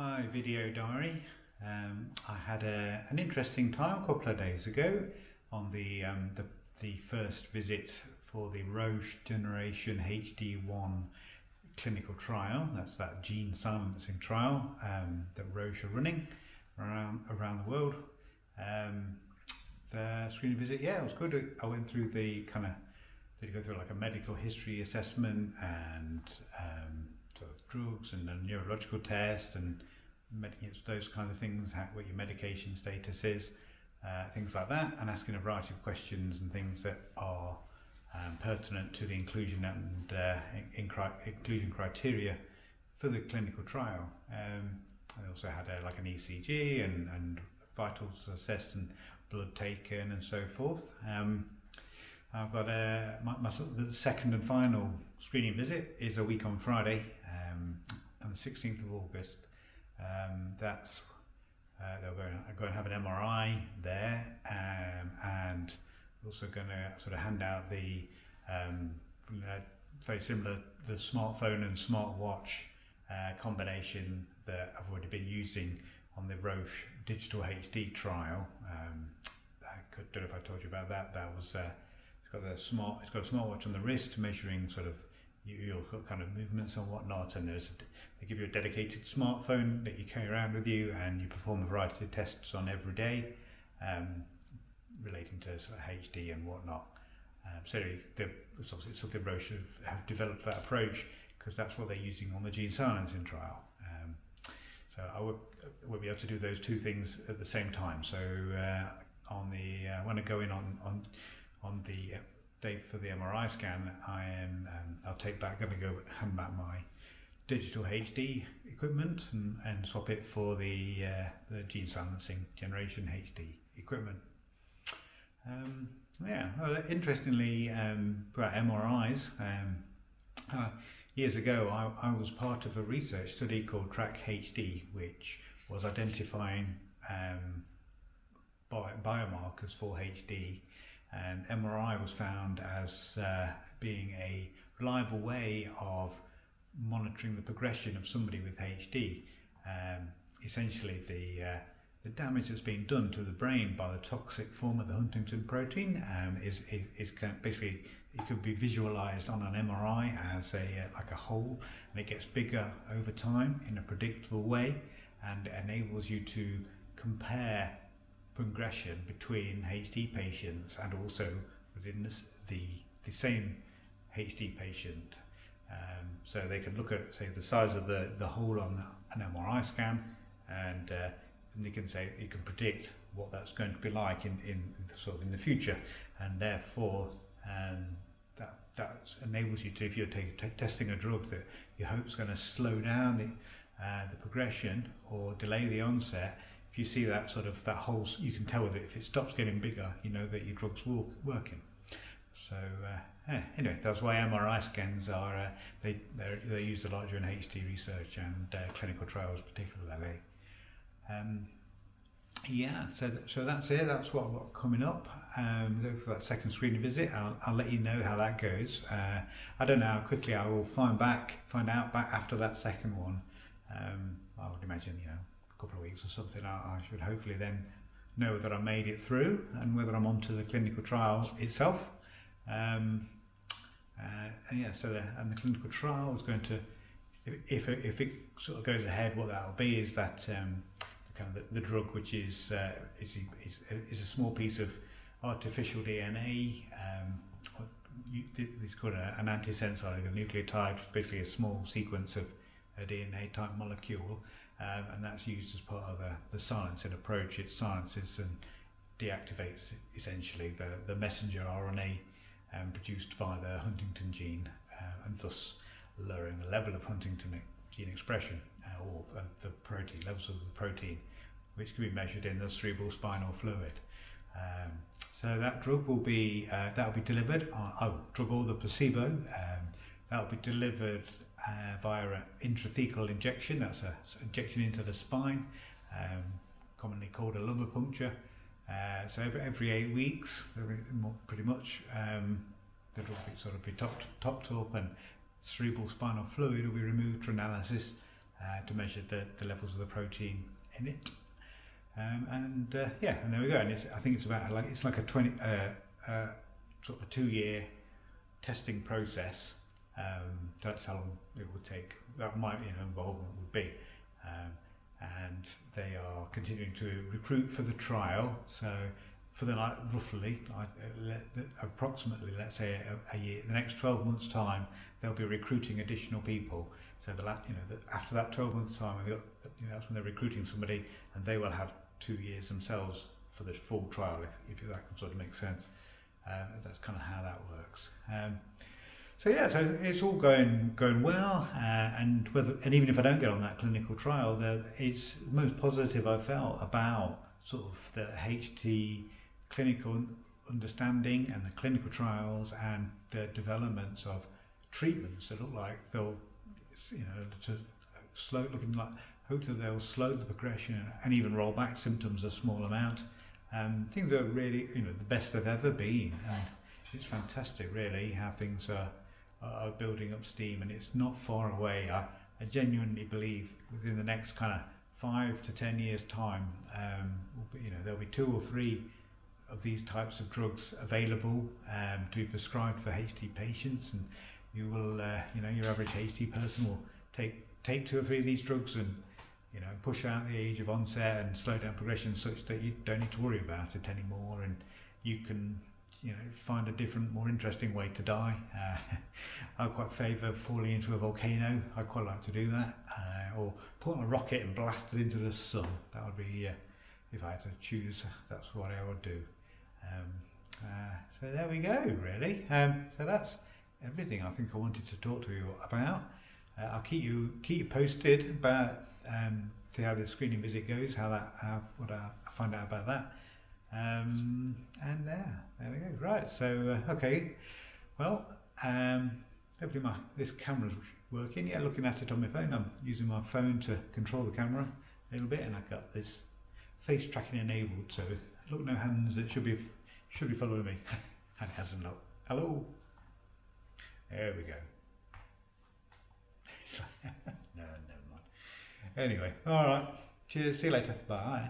Hi Video Diary. I had an interesting time a couple of days ago on the first visit for the Roche Generation HD1 clinical trial. That's that gene silencing trial that Roche are running around the world. The screening visit, yeah, it was good. I went through did go through like a medical history assessment and sort of drugs and a neurological test and those kind of things, what your medication status is, things like that, and asking a variety of questions and things that are pertinent to the inclusion and inclusion criteria for the clinical trial. I also had like an ECG and vitals assessed and blood taken and so forth. I've got the second and final screening visit is a week on Friday, on the 16th of August. That's they're going to have an MRI there, and also going to sort of hand out the very similar the smartphone and smartwatch combination that I've already been using on the Roche Digital HD trial. I don't know if I told you about that. That was it's got a smartwatch on the wrist measuring sort of your kind of movements and whatnot, and they give you a dedicated smartphone that you carry around with you, and you perform a variety of tests on every day relating to sort of HD and whatnot. So it's obviously something Roche have developed that approach because that's what they're using on the gene silencing trial. So I will be able to do those two things at the same time. So when I go in on the date for the MRI scan, I'll take back, going to go hand back my digital HD equipment and swap it for the gene silencing generation HD equipment. Well, interestingly, about MRIs, years ago I was part of a research study called Track HD, which was identifying biomarkers for HD. And MRI was found as being a reliable way of monitoring the progression of somebody with HD. Essentially, the damage that's being done to the brain by the toxic form of the huntingtin protein is basically, it could be visualized on an MRI as like a hole, and it gets bigger over time in a predictable way, and enables you to compare progression between HD patients and also within the same HD patient. So they can look at, say, the size of the hole on an MRI scan, and they can say you can predict what that's going to be like in the future, and therefore that enables you to, if you're testing a drug that you hope is going to slow down the progression or delay the onset. If you see that hole, you can tell with it, if it stops getting bigger, you know that your drug's working. So anyway, that's why MRI scans are they're used a lot during HD research and clinical trials particularly. So that's it. That's what I've got coming up. Go for that second screening visit. I'll let you know how that goes. I don't know how quickly I will find out back after that second one. I would imagine, couple of weeks or something, I should hopefully then know whether I made it through and whether I'm onto the clinical trial itself. And the clinical trial is going to, if it sort of goes ahead, what that will be is that the drug, which is a small piece of artificial DNA. It's called an antisense oligonucleotide, basically a small sequence of a DNA type molecule. And that's used as part of the silencing approach. It silences and deactivates essentially the messenger RNA produced by the Huntington gene, and thus lowering the level of Huntington gene expression or the protein levels of the protein, which can be measured in the cerebral spinal fluid. So that drug will be delivered drug or the placebo. That will be delivered via an intrathecal injection. That's an injection into the spine, commonly called a lumbar puncture. So every 8 weeks, pretty much, the drug will sort of be topped up, and cerebral spinal fluid will be removed for analysis, to measure the levels of the protein in it. Yeah, and there we go. And I think it's about it's like a sort of a 2-year testing process. That's how long it would take. That might involvement would be. And they are continuing to recruit for the trial. So for the roughly approximately, let's say a year, the next 12 months time, they'll be recruiting additional people. So after that 12 months time, that's when they're recruiting somebody, and they will have 2 years themselves for the full trial, if that can sort of make sense. That's kind of how that works. So yeah, so it's all going well, and even if I don't get on that clinical trial, it's the most positive I've felt about sort of the HT clinical understanding and the clinical trials and the developments of treatments that look like they'll, hopefully they'll slow the progression and even roll back symptoms a small amount. Things that are really, the best they've ever been, and it's fantastic, really, how things are building up steam, and it's not far away. I genuinely believe within the next kind of 5 to 10 years time, there'll be 2 or 3 of these types of drugs available to be prescribed for HT patients, and you will, your average HT person will take 2 or 3 of these drugs and push out the age of onset and slow down progression such that you don't need to worry about it anymore, and you can find a different, more interesting way to die. I quite favour falling into a volcano. I quite like to do that, or put on a rocket and blast it into the sun. That would be, if I had to choose, that's what I would do. So there we go, really. So that's everything I think I wanted to talk to you about. I'll keep you posted about see how the screening visit goes, what I find out about that. And there we go. Right, so okay, well, hopefully this camera's working. Yeah, looking at it on my phone. I'm using my phone to control the camera a little bit, and I've got this face tracking enabled, so look, no hands. It should be following me. And it hasn't. Look. Hello. There we go. No, never mind. Anyway, all right. Cheers. See you later. Bye.